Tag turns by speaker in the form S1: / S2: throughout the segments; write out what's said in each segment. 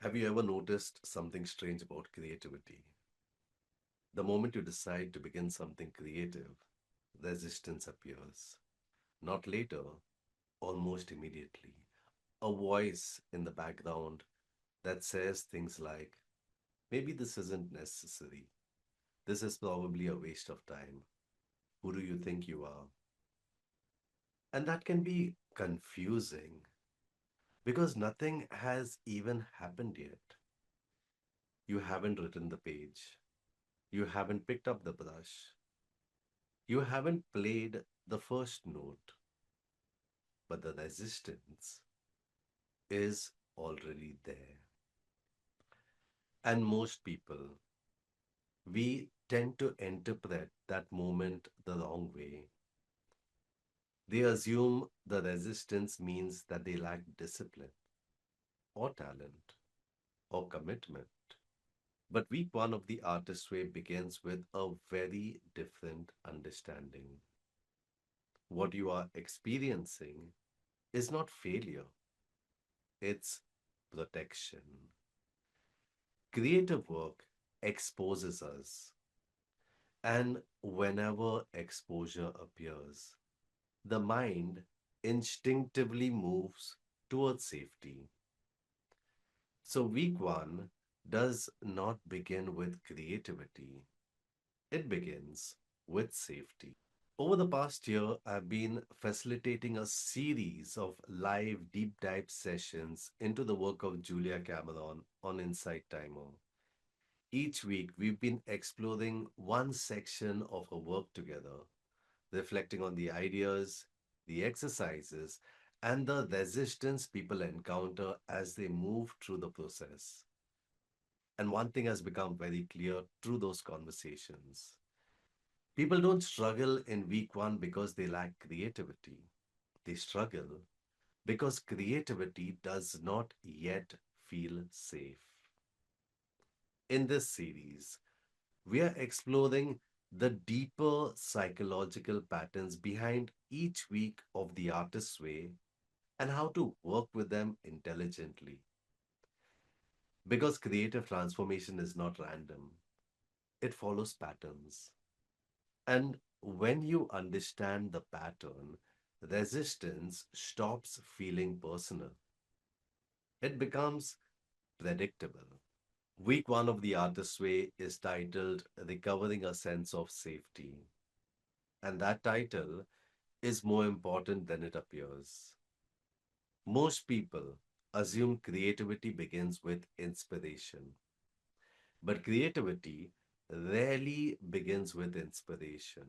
S1: Have you ever noticed something strange about creativity? The moment you decide to begin something creative, resistance appears. Not later, almost immediately. A voice in the background that says things like, maybe this isn't necessary. This is probably a waste of time. Who do you think you are? And that can be confusing because nothing has even happened yet. You haven't written the page. You haven't picked up the brush. You haven't played the first note, but the resistance is already there. And most people, we tend to interpret that moment the wrong way. They assume the resistance means that they lack discipline or talent or commitment. But week one of the artist way begins with a very different understanding. What you are experiencing is not failure, it's protection. Creative work exposes us, and whenever exposure appears, the mind instinctively moves towards safety. So, week one does not begin with creativity, it begins with safety. Over the past year, I've been facilitating a series of live deep dive sessions into the work of Julia Cameron on Insight Timer. Each week, we've been exploring one section of her work together, reflecting on the ideas, the exercises, and the resistance people encounter as they move through the process. And one thing has become very clear through those conversations. People don't struggle in week one because they lack creativity. They struggle because creativity does not yet feel safe. In this series, we are exploring the deeper psychological patterns behind each week of the artist's way and how to work with them intelligently. Because creative transformation is not random, it follows patterns. And when you understand the pattern, resistance stops feeling personal. It becomes predictable. Week one of the artist's way is titled Recovering a Sense of Safety. And that title is more important than it appears. Most people assume creativity begins with inspiration, but creativity rarely begins with inspiration.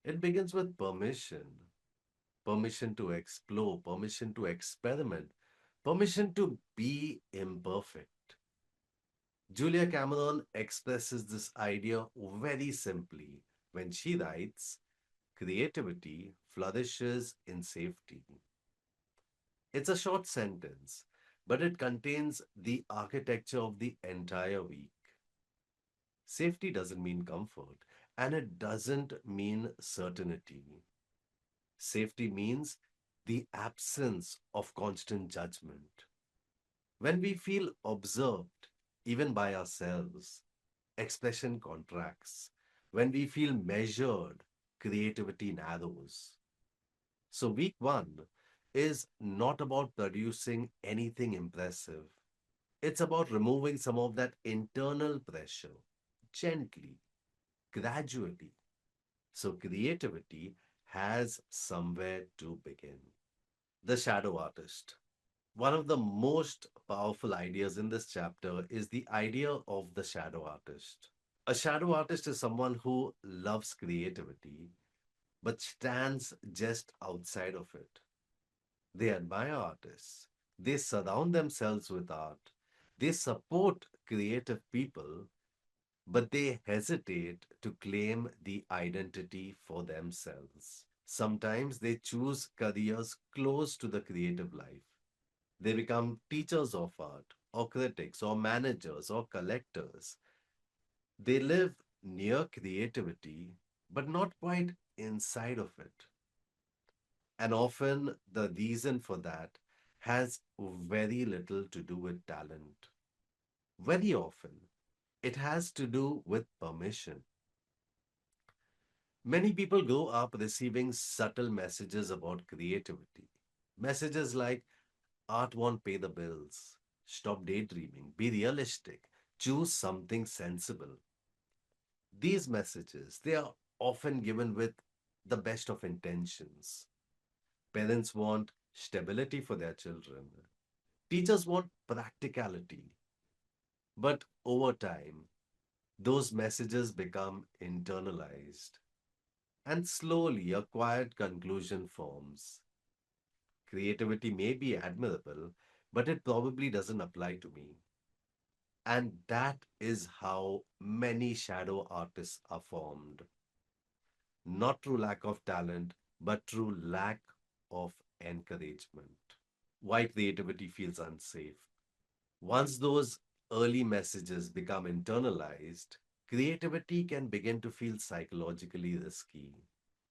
S1: It begins with permission, permission to explore, permission to experiment, permission to be imperfect. Julia Cameron expresses this idea very simply when she writes, creativity flourishes in safety. It's a short sentence, but it contains the architecture of the entire week. Safety doesn't mean comfort, and it doesn't mean certainty. Safety means the absence of constant judgment. When we feel observed, even by ourselves, expression contracts. When we feel measured, creativity narrows. So, week one is not about producing anything impressive. It's about removing some of that internal pressure gently, gradually. So, creativity has somewhere to begin. The shadow artist. One of the most powerful ideas in this chapter is the idea of the shadow artist. A shadow artist is someone who loves creativity but stands just outside of it. They admire artists, they surround themselves with art, they support creative people, but they hesitate to claim the identity for themselves. Sometimes they choose careers close to the creative life. They become teachers of art, or critics, or managers, or collectors. They live near creativity, but not quite inside of it. And often the reason for that has very little to do with talent. Very often, it has to do with permission. Many people grow up receiving subtle messages about creativity. Messages like art won't pay the bills, stop daydreaming, be realistic, choose something sensible. These messages, they are often given with the best of intentions. Parents want stability for their children. Teachers want practicality. But over time, those messages become internalized. And slowly a quiet conclusion forms. Creativity may be admirable, but it probably doesn't apply to me. And that is how many shadow artists are formed. Not through lack of talent, but through lack of encouragement. Why creativity feels unsafe. Once those early messages become internalized, creativity can begin to feel psychologically risky.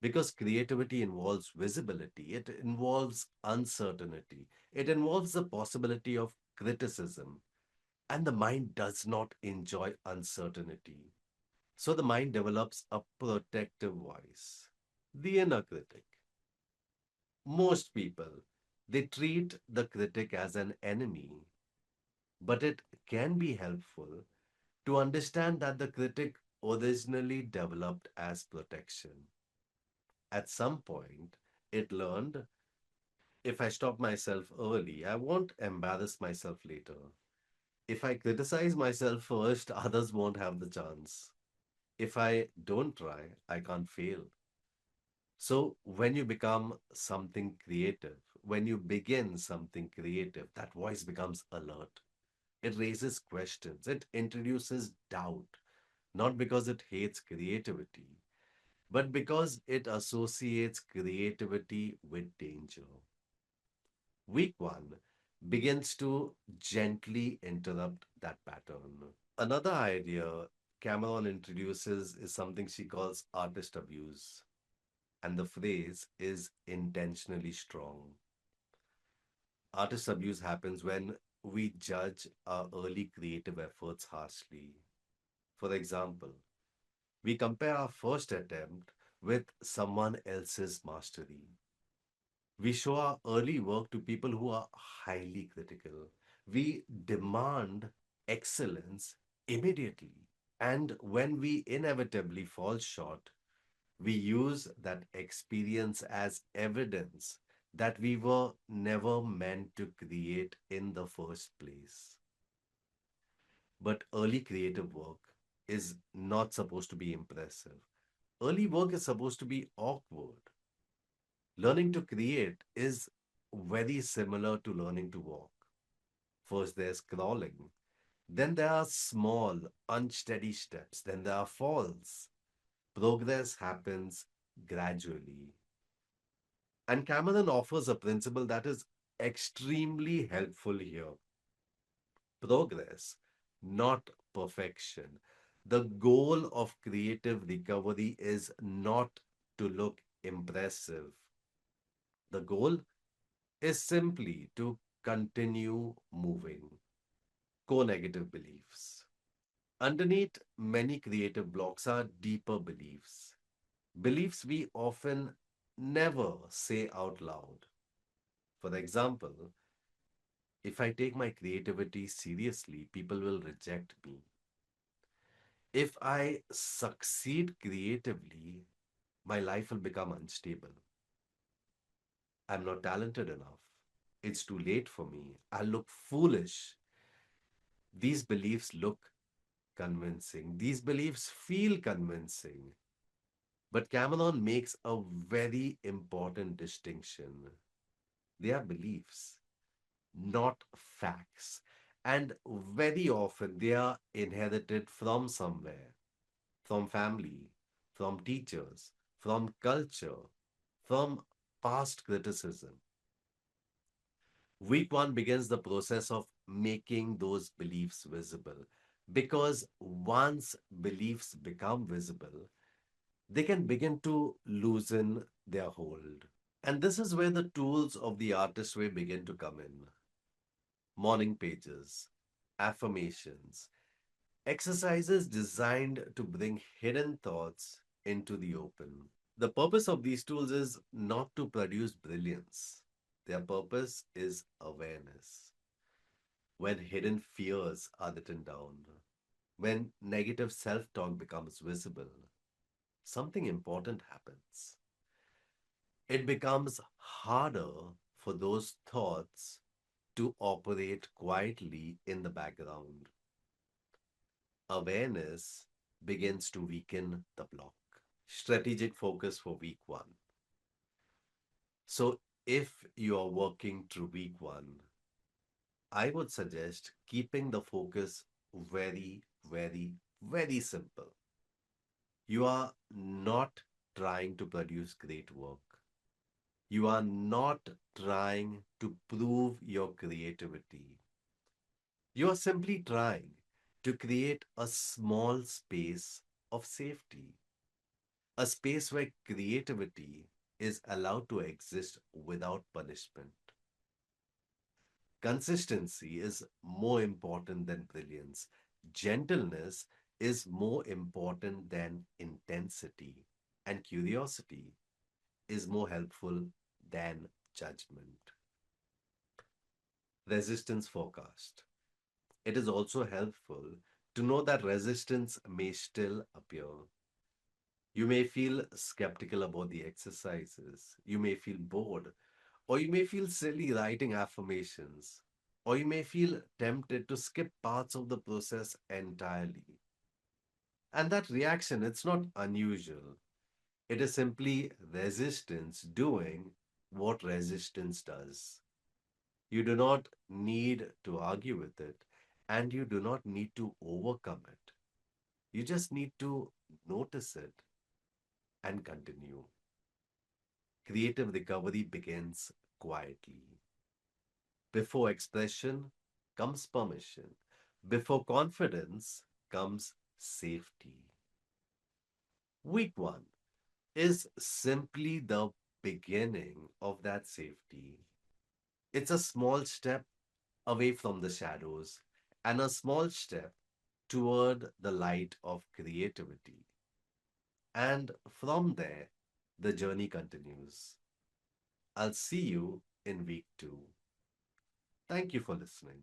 S1: Because creativity involves visibility, it involves uncertainty, it involves the possibility of criticism, and the mind does not enjoy uncertainty. So the mind develops a protective voice, the inner critic. Most people, they treat the critic as an enemy, but it can be helpful to understand that the critic originally developed as protection. At some point, it learned if I stop myself early, I won't embarrass myself later. If I criticize myself first, others won't have the chance. If I don't try, I can't fail. So, when you become something creative, when you begin something creative, that voice becomes alert. It raises questions, it introduces doubt, not because it hates creativity, but because it associates creativity with danger. Week one begins to gently interrupt that pattern. Another idea Cameron introduces is something she calls artist abuse, and the phrase is intentionally strong. Artist abuse happens when we judge our early creative efforts harshly. For example, we compare our first attempt with someone else's mastery. We show our early work to people who are highly critical. We demand excellence immediately. And when we inevitably fall short, we use that experience as evidence that we were never meant to create in the first place. But early creative work is not supposed to be impressive. Early work is supposed to be awkward. Learning to create is very similar to learning to walk. First, there's crawling. Then there are small, unsteady steps. Then there are falls. Progress happens gradually. And Cameron offers a principle that is extremely helpful here. Progress, not perfection. The goal of creative recovery is not to look impressive. The goal is simply to continue moving. Co-negative beliefs. Underneath many creative blocks are deeper beliefs. Beliefs we often never say out loud. For example, if I take my creativity seriously, people will reject me. If I succeed creatively, my life will become unstable. I'm not talented enough. It's too late for me. I'll look foolish. These beliefs look convincing. These beliefs feel convincing. But Cameron makes a very important distinction. They are beliefs, not facts. And very often they are inherited from somewhere, from family, from teachers, from culture, from past criticism. Week one begins the process of making those beliefs visible. Because once beliefs become visible, they can begin to loosen their hold. And this is where the tools of the artist way begin to come in. Morning pages. Affirmations. Exercises designed to bring hidden thoughts into the open. The purpose of these tools is not to produce brilliance. Their purpose is awareness. When hidden fears are written down, when negative self talk becomes visible, something important happens. It becomes harder for those thoughts to operate quietly in the background. Awareness begins to weaken the block. Strategic focus for week one. So, if you are working through week one, I would suggest keeping the focus very, very, very simple. You are not trying to produce great work. You are not trying to prove your creativity. You are simply trying to create a small space of safety, a space where creativity is allowed to exist without punishment. Consistency is more important than brilliance. Gentleness is more important than intensity. And curiosity is more helpful than judgment. Resistance forecast. It is also helpful to know that resistance may still appear. You may feel skeptical about the exercises. You may feel bored, or you may feel silly writing affirmations, or you may feel tempted to skip parts of the process entirely. And that reaction, it's not unusual. It is simply resistance doing what resistance does. You do not need to argue with it, and you do not need to overcome it. You just need to notice it and continue. Creative recovery begins quietly. Before expression comes permission. Before confidence comes safety. Week one is simply the beginning of that safety. It's a small step away from the shadows and a small step toward the light of creativity. And from there, the journey continues. I'll see you in week two. Thank you for listening.